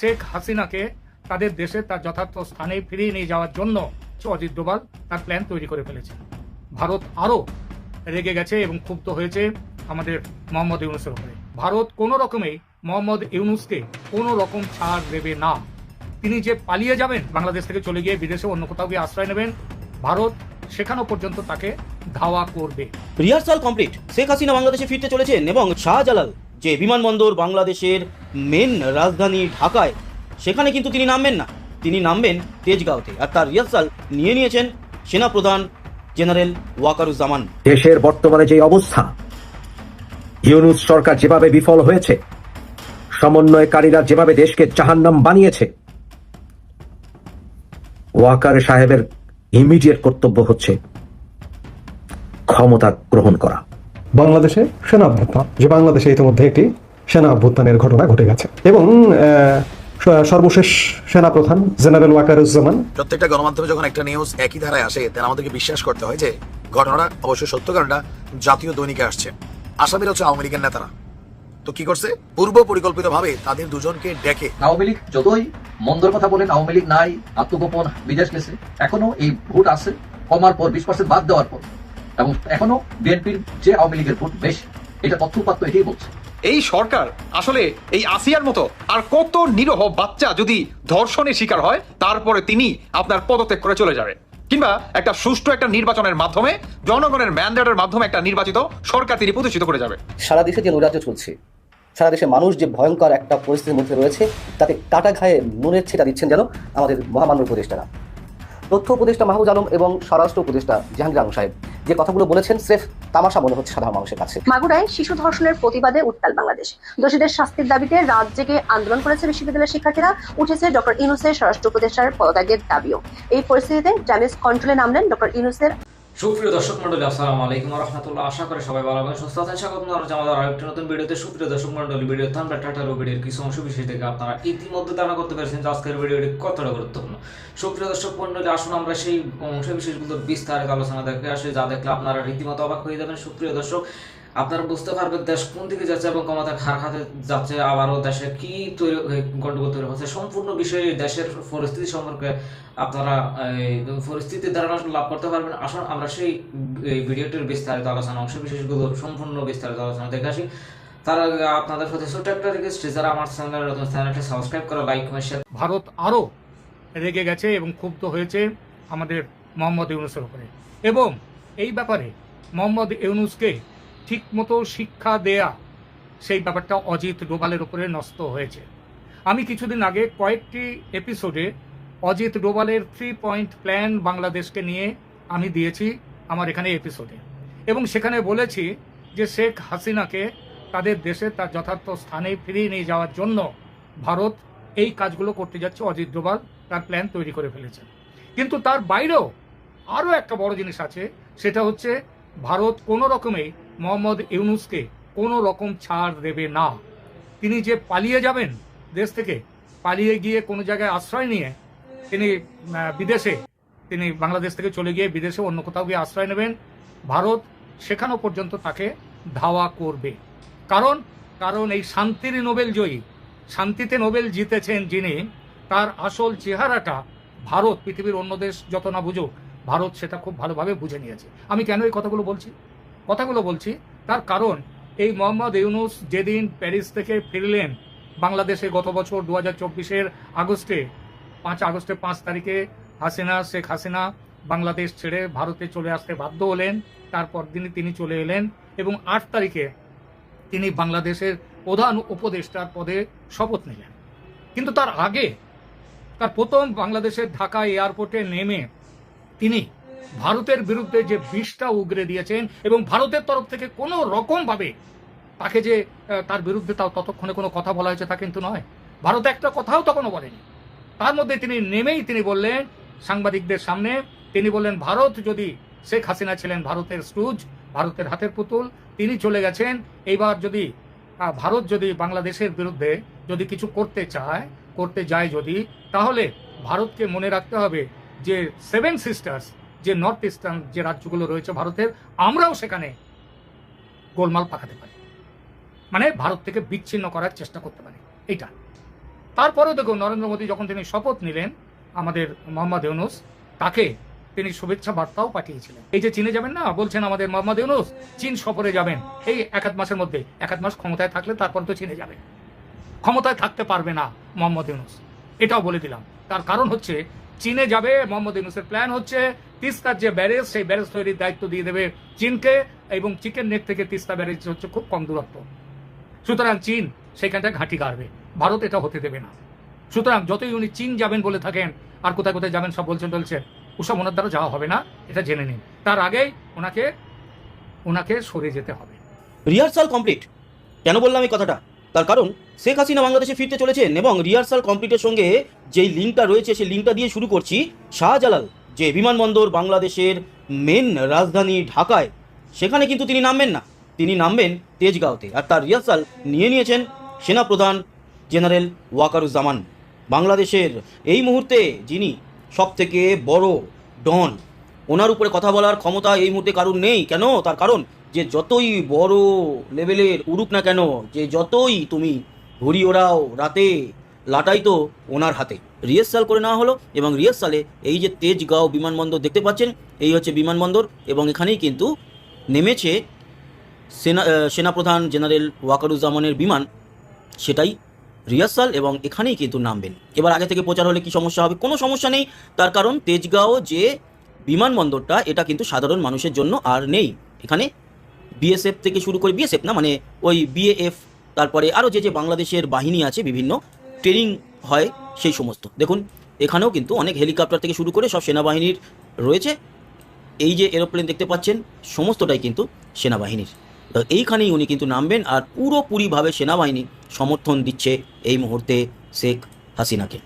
শেখ হাসিনাকে তাদের দেশে তার যথার্থ স্থানে ফিরিয়ে নিয়ে যাওয়ার জন্য অজিত ডোভাল তার প্ল্যান তৈরি করে ফেলেছে। ভারত আরও রেগে গেছে এবং ক্ষুব্ধ হয়েছে আমাদের মোহাম্মদ ইউনূসের উপরে। ভারত কোনো রকমেই মোহাম্মদ ইউনূসকে কোনো রকম ছাড় দেবে না। তিনি যে পালিয়ে যাবেন, বাংলাদেশ থেকে চলে গিয়ে বিদেশে অন্য কোথাও গিয়ে আশ্রয় নেবেন, ভারত সেখানেও পর্যন্ত তাকে ধাওয়া করবে। রিহার্সাল কমপ্লিট, শেখ হাসিনা বাংলাদেশে ফিরতে চলেছেন এবং শাহজালাল যে বিমানবন্দর বাংলাদেশের মেন রাজধানী ঢাকায়, সেখানে কিন্তু তিনি নামবেন না, তিনি নামবেন তেজগাঁওতে। আর তার রিহার্সাল নিয়ে নিয়েছেন সেনাপ্রধান জেনারেল ওয়াকারুজ্জামান। দেশের বর্তমানে যে অবস্থা, ইউনূস সরকার যেভাবে বিফল হয়েছে, সমন্বয়কারীরা যেভাবে দেশকে জাহান্নাম বানিয়েছে, ওয়াকার সাহেবের ইমিডিয়েট কর্তব্য হচ্ছে ক্ষমতা গ্রহণ করা। বাংলাদেশে সেনা অভ্যুত্থান, যে বাংলাদেশে ইতিমধ্যে একটি সেনা অভ্যুত্থানের ঘটনা ঘটে গেছে এবং সর্বশেষ সেনাপ্রধান জেনারেল ওয়াকারুজ্জামান। প্রত্যেকটা গণমাধ্যমে যখন একটা নিউজ একই ধারায় আসে, তাহলে আমাদেরকে বিশ্বাস করতে হয় যে ঘটনাটা অবশ্যই সত্য, কারণ এটা জাতীয় দৈনিকে আসছে। আসামিরা হচ্ছে আওয়ামী লীগের নেতারা। তো কি করছে? পূর্ব পরিকল্পিত ভাবে তাদের দুজনকে ডেকে, আওয়ামী লীগ যতই মন্দর কথা বলেন, আওয়ামী লীগ নাই, আত্মগোপন বিদেশ গেছে, এখনো এই ভোট আছে কমার পর 20% বাদ দেওয়ার পর, এবং এখনো বিএনপির যে আওয়ামী লীগের ভোট বেশি, এটা তথ্যপাত্র এটাই বলছে। এই সরকার আসলে এই আসিয়ার মতো আর কত নিরহ বাচ্চা যদি ধর্ষণের শিকার হয়, তারপরে তিনি আপনার পদত্যাগ করে চলে যাবে, কিংবা একটা সুষ্ঠু একটা নির্বাচনের মাধ্যমে, জনগণের ম্যান্ডেটের মাধ্যমে একটা নির্বাচিত সরকার তিনি প্রতিষ্ঠিত করে যাবে। সারা দেশে যে নৈরাজ্য চলছে, সারা দেশে মানুষ যে ভয়ঙ্কর একটা পরিস্থিতির মধ্যে রয়েছে, তাতে কাটা ঘায়ে নুনের ছিটা দিচ্ছেন যেন আমাদের মহামান্য উপদেষ্টারা। তথ্য উপদেষ্টা মাহফুজ আলম এবং স্বরাষ্ট্র উপদেষ্টা জাহাঙ্গীর আলম সাহেব যে কথাগুলো বলেছেন, স্রেফ তামাশা মনে হচ্ছে সাধারণ মানুষের কাছে। মাগুরায় শিশু ধর্ষণের প্রতিবাদে উত্তাল বাংলাদেশ। দোষীদের শাস্তির দাবিতে রাত জেগে আন্দোলন করেছে বিশ্ববিদ্যালয়ের শিক্ষার্থীরা। উঠেছে ডক্টর ইউনূসের স্বরাষ্ট্র উপদেষ্টার পদত্যাগের দাবিও। এই পরিস্থিতিতে ড্যামেজ কন্ট্রোলে নামলেন ডক্টর ইউনূসের। সুপ্রিয় দর্শক মন্ডলী, আসসালামু আলাইকুম ওয়া রাহমাতুল্লাহ। আশা করি সবাই ভালো আছেন, সুস্থ আছেন। স্বাগত জানাচ্ছি আমাদের আরেকটি নতুন ভিডিওতে। সুপ্রিয় দর্শক মন্ডলী, ভিডিও থাম্বনেল টাইটেল ও ভিডিওর কিছু অংশ বিশেষ থেকে আপনারা ইতিমধ্যে ধারণা করতে পেরেছেন যে আজকের ভিডিওটি কতটা গুরুত্বপূর্ণ। সুপ্রিয় দর্শক মন্ডলী, আসুন আমরা সেই অংশ বিশেষগুলোর বিস্তারিত আলোচনা দেখে আসি, যা দেখলে আপনারা রীতিমতো অবাক হয়ে যাবেন। সুপ্রিয় দর্শক, আপনারা বুঝতে পারবেন দেশ কোন দিকে যাচ্ছে এবং ক্ষমতা কার হাতে যাচ্ছে, আবারও দেশে কি গন্ডগোল তৈরি হচ্ছে, সম্পূর্ণ বিষয়ে দেশের পরিস্থিতি সম্পর্কে আপনারা পরিস্থিতির ধারণা লাভ করতে পারবেন। আসুন আমরা সেই ভিডিওটির বিস্তারিত আলোচনা, অংশ বিশেষগুলোর সম্পূর্ণ বিস্তারিত আলোচনা দেখে আসি। তার আগে আপনাদের সাথে ছোট্ট একটা রিকোয়েস্ট, যারা আমার চ্যানেলের নতুন, চ্যানেলটি সাবস্ক্রাইব করে লাইক কমেন্ট শেয়ার। ভারত আরও রেগে গেছে এবং ক্ষুব্ধ হয়েছে আমাদের মোহাম্মদ ইউনূসের উপরে, এবং এই ব্যাপারে মোহাম্মদ ইউনূসকে ঠিকমতো শিক্ষা দেয়া, সেই ব্যাপারটা অজিত ডোভালের উপরে ন্যস্ত হয়েছে। আমি কিছুদিন আগে কয়েকটি এপিসোডে অজিত ডোভালের 3 পয়েন্ট প্ল্যান বাংলাদেশকে নিয়ে আমি দিয়েছি আমার এখানে এপিসোডে, এবং সেখানে বলেছি যে শেখ হাসিনাকে তাদের দেশে তার যথার্থ স্থানে ফিরিয়ে নিয়ে যাওয়ার জন্য ভারত এই কাজগুলো করতে যাচ্ছে। অজিত ডোভাল তার প্ল্যান তৈরি করে ফেলেছে। কিন্তু তার বাইরেও আরও একটা বড় জিনিস আছে, সেটা হচ্ছে ভারত কোনো রকমেই মোহাম্মদ ইউনূসকে কোনো রকম ছাড় দেবে না। তিনি যে পালিয়ে যাবেন দেশ থেকে, পালিয়ে গিয়ে কোনো জায়গায় আশ্রয় নিয়ে তিনি বিদেশে, তিনি বাংলাদেশ থেকে চলে গিয়ে বিদেশে অন্য কোথাও গিয়ে আশ্রয় নেবেন, ভারত সেখানেও পর্যন্ত তাকে ধাওয়া করবে। কারণ এই শান্তির নোবেল জয়ী, শান্তিতে নোবেল জিতেছেন যিনি, তার আসল চেহারাটা ভারত, পৃথিবীর অন্য দেশ যত না বুঝুক, ভারত সেটা খুব ভালোভাবে বুঝে নিয়েছে। আমি কেন এই কথাগুলো বলছি? তার কারণ এই মোহাম্মদ ইউনূস যেদিন প্যারিস থেকে ফিরলেন বাংলাদেশে গত বছর 2024-এর আগস্টে, 5 তারিখে শেখ হাসিনা বাংলাদেশ ছেড়ে ভারতে চলে আসতে বাধ্য হলেন। তারপর দিনই তিনি চলে এলেন এবং 8 তারিখে তিনি বাংলাদেশের প্রধান উপদেষ্টার পদে শপথ নিলেন। কিন্তু তার আগে, তার প্রথম বাংলাদেশের ঢাকা এয়ারপোর্টে নেমে তিনি ভারতের বিরুদ্ধে যে বিষটা উগরে দিয়েছেন, এবং ভারতের তরফ থেকে কোনো রকমভাবে তাকে যে তার বিরুদ্ধে তাও ততক্ষণে কোনো কথা বলা হয়েছে তা কিন্তু নয়। ভারত একটা কথাও তখনও বলেনি। তার মধ্যে তিনি নেমেই তিনি বললেন সাংবাদিকদের সামনে, তিনি বললেন ভারত যদি, শেখ হাসিনা ছিলেন ভারতের স্টুজ, ভারতের হাতের পুতুল, তিনি চলে গেছেন। এইবার যদি ভারত যদি বাংলাদেশের বিরুদ্ধে যদি কিছু করতে যায় যদি, তাহলে ভারতকে মনে রাখতে হবে যে 7 সিস্টার্স, যে নর্থ ইস্টার্ন যে রাজ্যগুলো রয়েছে ভারতের, আমরাও সেখানে গোলমাল পাকাতে পারি, মানে ভারত থেকে বিচ্ছিন্ন করার চেষ্টা করতে পারি। এইটা তারপরেও দেখুন নরেন্দ্র মোদী যখন তিনি শপথ নিলেন আমাদের মোহাম্মদ ইউনুস, তাকে তিনি শুভেচ্ছা বার্তাও পাঠিয়েছিলেন। এই যে চীনে যাবেন না বলছেন আমাদের মোহাম্মদ ইউনুস, চীন সফরে যাবেন এই 1-1 মাসের মধ্যে। 1-1 মাস ক্ষমতায় থাকলে তারপর তো চীনে যাবেন, ক্ষমতায় থাকতে পারবে না মোহাম্মদ ইউনুস, এটাও বলে দিলাম। তার কারণ হচ্ছে চীনে যাবে মোহাম্মদ ইউনুসের প্ল্যান হচ্ছে তিস্তার যে ব্যারেজ, সেই ব্যারেজ তৈরির দায়িত্ব দিয়ে দেবে চীনকে, এবং চিকেন নেক থেকে তিস্তা ব্যারেজ হচ্ছে খুব কম দূরত্ব, সুতরাং চীন সেখানটা ঘাঁটি গাড়বে, ভারত এটা হতে দেবে না। সুতরাং যতই উনি চীন যাবেন বলে থাকেন আর কোথায় কোথায় যাবেন সব বলছেন ওসব ওনার দ্বারা যাওয়া হবে না, এটা জেনে নিন। তার আগেই ওনাকে সরে যেতে হবে। Rehearsal complete. কেন বললাম এই কথাটা? তার কারণ শেখ হাসিনা বাংলাদেশে ফিরতে চলেছেন এবং রিহার্সাল কমপ্লিটের সঙ্গে যেই লিঙ্কটা রয়েছে সেই লিঙ্কটা দিয়ে শুরু করছি। শাহজালাল যে বিমানবন্দর বাংলাদেশের মেন রাজধানী ঢাকায়, সেখানে কিন্তু তিনি নামবেন না, তিনি নামবেন তেজগাঁওতে। আর তার রিহার্সাল নিয়ে নিয়েছেন সেনাপ্রধান জেনারেল ওয়াকারুজ্জামান। বাংলাদেশের এই মুহূর্তে যিনি সবথেকে বড় ডন, ওনার উপরে কথা বলার ক্ষমতা এই মুহূর্তে কারণ নেই। কেন? তার কারণ যে যতই বড় লেভেলের উড়ুক না কেন, যে যতই তুমি ঘুরি ওড়াও রাতে, লাটাই তো ওনার হাতে। রিহার্সাল করে নেওয়া হলো এবং রিহার্সালে এই যে তেজগাঁও বিমানবন্দর দেখতে পাচ্ছেন, এই হচ্ছে বিমানবন্দর এবং এখানেই কিন্তু নেমেছে সেনাপ্রধান জেনারেল ওয়াকারুজ্জামানের বিমান, সেটাই রিহার্সাল এবং এখানেই কিন্তু নামবেন। এবার আগে থেকে প্রচার হলে কি সমস্যা হবে? কোনো সমস্যা নেই, তার কারণ তেজগাঁও যে বিমানবন্দরটা এটা কিন্তু সাধারণ মানুষের জন্য আর নেই। এখানে বিএসএফ থেকে শুরু করে, বিএসএফ না মানে ওই বিএএফ, তারপরে আরও যে বাংলাদেশের বাহিনী আছে, বিভিন্ন ট্রেনিং হয় সেই সমস্ত। দেখুন এখানেও কিন্তু অনেক হেলিকপ্টার থেকে শুরু করে সব সেনাবাহিনীর রয়েছে। এই যে এরোপ্লেন দেখতে পাচ্ছেন সমস্তটাই কিন্তু সেনাবাহিনীর। এইখানেই উনি কিন্তু নামবেন আর পুরোপুরিভাবে সেনাবাহিনী সমর্থন দিচ্ছে এই মুহূর্তে শেখ হাসিনাকে।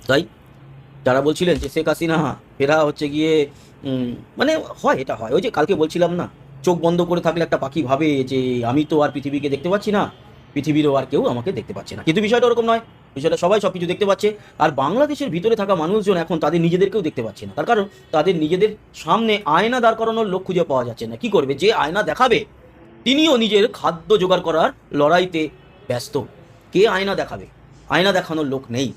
তাই যারা বলছিলেন যে শেখ হাসিনা ফেরা হচ্ছে গিয়ে মানে হয়, এটা হয়। ওই যে কালকে বলছিলাম না, চোখ বন্ধ করে থাকলে একটা পাখি ভাবে যে আমি তো আর পৃথিবীকে দেখতে পাচ্ছি না, পৃথিবীরও আর কেউ আমাকে দেখতে পাচ্ছে না। কিন্তু বিষয়টা ওরকম নয়, বিষয়টা সবাই সব কিছু দেখতে পাচ্ছে। আর বাংলাদেশের ভিতরে থাকা মানুষজন এখন তাদের নিজেদেরকেও দেখতে পাচ্ছে না, তার কারণ তাদের নিজেদের সামনে আয়না দাঁড় করানোর লোক খুঁজে পাওয়া যাচ্ছে না। কি করবে? যে আয়না দেখাবে তিনিও নিজের খাদ্য জোগাড় করার লড়াইতে ব্যস্ত। কে আয়না দেখাবে? আয়না দেখানোর লোক নেই।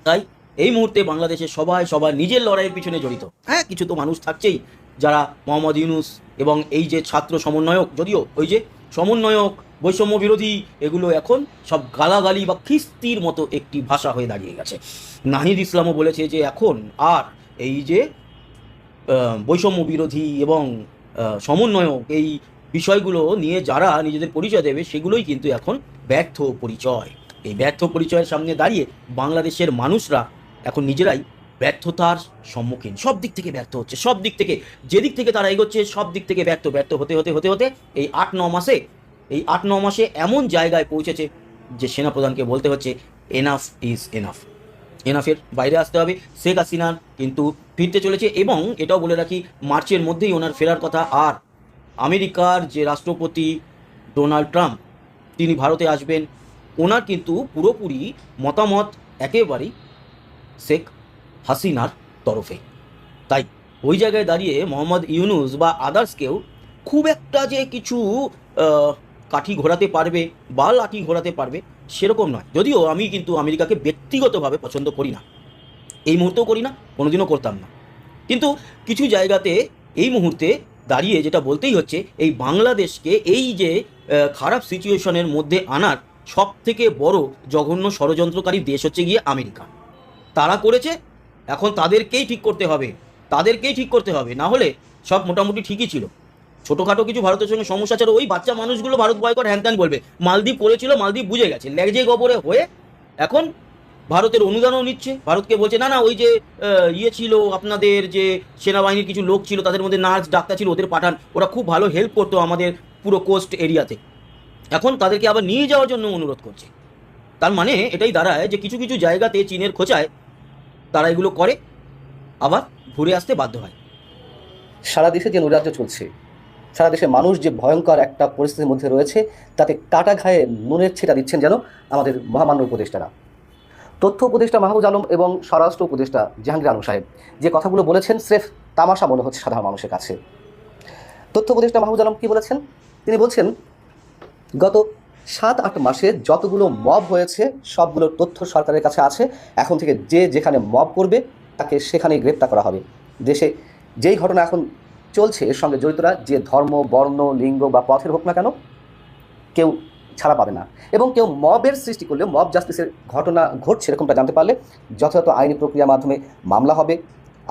তাই এই মুহূর্তে বাংলাদেশের সবাই নিজের লড়াইয়ের পিছনে জড়িত। হ্যাঁ, কিছু তো মানুষ থাকছেই যারা মোহাম্মদ ইউনুস এবং এই যে ছাত্র সমন্বয়ক, যদিও ওই যে সমন্বয়ক, বৈষম্য বিরোধী, এগুলো এখন সব গালাগালি বা খিস্তির মতো একটি ভাষা হয়ে দাঁড়িয়ে গেছে। নাহিদ ইসলামও বলেছে যে এখন আর এই যে বৈষম্য বিরোধী এবং সমন্বয়ক, এই বিষয়গুলো নিয়ে যারা নিজেদের পরিচয় দেবে সেগুলোই কিন্তু এখন ব্যর্থ পরিচয়। এই ব্যর্থ পরিচয়ের সামনে দাঁড়িয়ে বাংলাদেশের মানুষরা এখন নিজেরাই ব্যর্থতার সম্মুখীন, সব দিক থেকে ব্যর্থ হচ্ছে, সব দিক থেকে যেদিক থেকে তারা এগোচ্ছে সব দিক থেকে ব্যর্থ হতে এই 8-9 মাসে এমন জায়গায় পৌঁছেছে যে সেনাপ্রধানকে বলতে হচ্ছে এনাফ ইজ এনাফ, এনাফের বাইরে আসতে হবে। শেখ হাসিনা কিন্তু ফিরতে চলেছে এবং এটাও বলে রাখি মার্চের মধ্যেই ওনার ফেরার কথা। আর আমেরিকার যে রাষ্ট্রপতি ডোনাল্ড ট্রাম্প, তিনি ভারতে আসবেন, ওনার কিন্তু পুরোপুরি মতামত একেবারেই শেখ হাসিনার তরফে। তাই ওই জায়গায় দাঁড়িয়ে মোহাম্মদ ইউনুস বা আদার্সকেও খুব একটা যে কিছু কাঠি ঘোরাতে পারবে বা লাঠি ঘোরাতে পারবে সেরকম নয়। যদিও আমি কিন্তু আমেরিকাকে ব্যক্তিগতভাবে পছন্দ করি না, এই মুহূর্তেও করি না, কোনোদিনও করতাম না। কিন্তু কিছু জায়গাতে এই মুহূর্তে দাঁড়িয়ে যেটা বলতেই হচ্ছে, এই বাংলাদেশকে এই যে খারাপ সিচুয়েশনের মধ্যে আনার সব থেকে বড় জঘন্য ষড়যন্ত্রকারী দেশ হচ্ছে গিয়ে আমেরিকা। তারা করেছে, এখন তাদেরকেই ঠিক করতে হবে, না হলে সব মোটামুটি ঠিকই ছিল। ছোটোখাটো কিছু ভারতের সঙ্গে সমস্যা ছিল, ওই বাচ্চা মানুষগুলো ভারত বয়কট হ্যান বলবে। মালদ্বীপ করেছিল, মালদ্বীপ বুঝে গেছে, লেজে গোবরে হয়ে এখন ভারতের অনুদানও নিচ্ছে। ভারতকে বলছে না ওই যে ছিল আপনাদের যে সেনাবাহিনীর কিছু লোক ছিল, তাদের মধ্যে নার্স ডাক্তার ছিল, ওদের পাঠান, ওরা খুব ভালো হেল্প করতো আমাদের পুরো কোস্ট এরিয়াতে। এখন তাদেরকে আবার নিয়ে যাওয়ার জন্য অনুরোধ করছে। তার মানে এটাই দাঁড়ায় যে কিছু কিছু জায়গাতে চীনের খোঁচায় তারা এগুলো করে, আবার ঘুরে আসতে বাধ্য হয়। সারা দেশে যে নৈরাজ্য চলছে, সারা দেশের মানুষ যে ভয়ঙ্কর একটা পরিস্থিতির মধ্যে রয়েছে, তাতে কাটা ঘায়ে নুনের ছিটা দিচ্ছেন যেন আমাদের মহামান্য উপদেষ্টারা। তথ্য উপদেষ্টা মাহফুজ আলম এবং স্বরাষ্ট্র উপদেষ্টা জাহাঙ্গীর আলম সাহেব যে কথাগুলো বলেছেন স্রেফ তামাশা মনে হচ্ছে সাধারণ মানুষের কাছে। তথ্য উপদেষ্টা মাহফুজ আলম কি বলেছেন? তিনি বলছেন গত 7-8 মাসে যতগুলো মব হয়েছে সবগুলোর তথ্য সরকারের কাছে আছে। এখন থেকে যে যেখানে মব করবে তাকে সেখানেই গ্রেপ্তার করা হবে। দেশে যেই ঘটনা এখন চলছে এর সঙ্গে জড়িতরা যে ধর্ম, বর্ণ, লিঙ্গ বা পথের হোক না কেন, কেউ ছাড়া পাবে না। এবং কেউ মবের সৃষ্টি করলে, মব জাস্টিসের ঘটনা ঘটছে এরকমটা জানতে পারলে যথাযথ আইনি প্রক্রিয়ার মাধ্যমে মামলা হবে।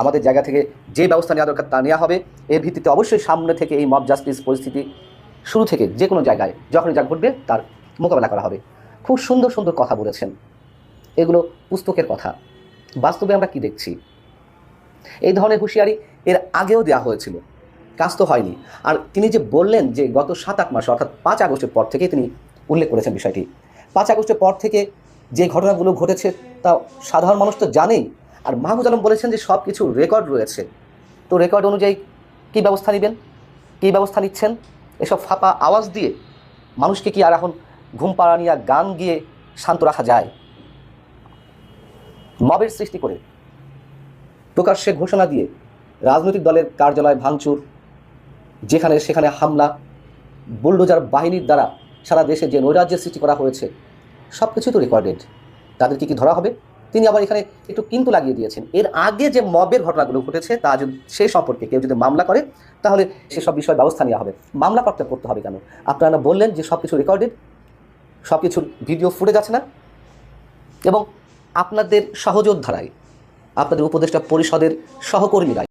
আমাদের জায়গা থেকে যে ব্যবস্থা নেওয়া দরকার তা নেওয়া হবে। এর ভিত্তিতে অবশ্যই সামনে থেকে এই মব জাস্টিস পরিস্থিতি শুরু থেকে যে কোনো জায়গায় যখনই যা ঘটবে তার মোকাবেলা করা হবে। খুব সুন্দর সুন্দর কথা বলেছেন, এগুলো পুস্তকের কথা। বাস্তবে আমরা কি দেখছি? এই ধরনের হুঁশিয়ারি এর আগেও দেওয়া হয়েছিল, কাজ তো হয়নি। আর তিনি যে বললেন যে গত 7-8 মাস অর্থাৎ 5 আগস্টের পর থেকে তিনি উল্লেখ করেছেন বিষয়টি। 5 আগস্টের পর থেকে যে ঘটনাগুলো ঘটেছে তা সাধারণ মানুষ তো জানেই। আর মাহমুদ আলম বলেছেন যে সব কিছু রেকর্ড রয়েছে। তো রেকর্ড অনুযায়ী কী ব্যবস্থা নেবেন, কী ব্যবস্থা নিচ্ছেন? এসব ফাঁপা আওয়াজ দিয়ে মানুষকে কি আর এখন ঘুম পাড়ানিয়া গান গিয়ে শান্ত রাখা যায়? মবের সৃষ্টি করে প্রকাশ্যে ঘোষণা দিয়ে রাজনৈতিক দলের কার্যালয় ভাঙচুর, যেখানে সেখানে হামলা, বুলডোজার বাহিনীর দ্বারা সারা দেশে যে নৈরাজ্যের সৃষ্টি করা হয়েছে সব কিছুই তো রেকর্ডেড। তাদের কি ধরা হবে? তিনি আবার এখানে একটু কিন্তু লাগিয়ে দিয়েছেন। এর আগে যে মবের ঘটনাগুলো ঘটেছে তা যদি সেই সম্পর্কে কেউ যদি মামলা করে তাহলে সেসব বিষয়ে ব্যবস্থা নেওয়া হবে। মামলা করতে হবে কেন? আপনারা বললেন যে সব কিছু রেকর্ডেড, সব কিছুর ভিডিও ফুটেজ আছে না? এবং আপনাদের সহযোদ্ধারাই, আপনাদের উপদেষ্টা পরিষদের সহকর্মীরাই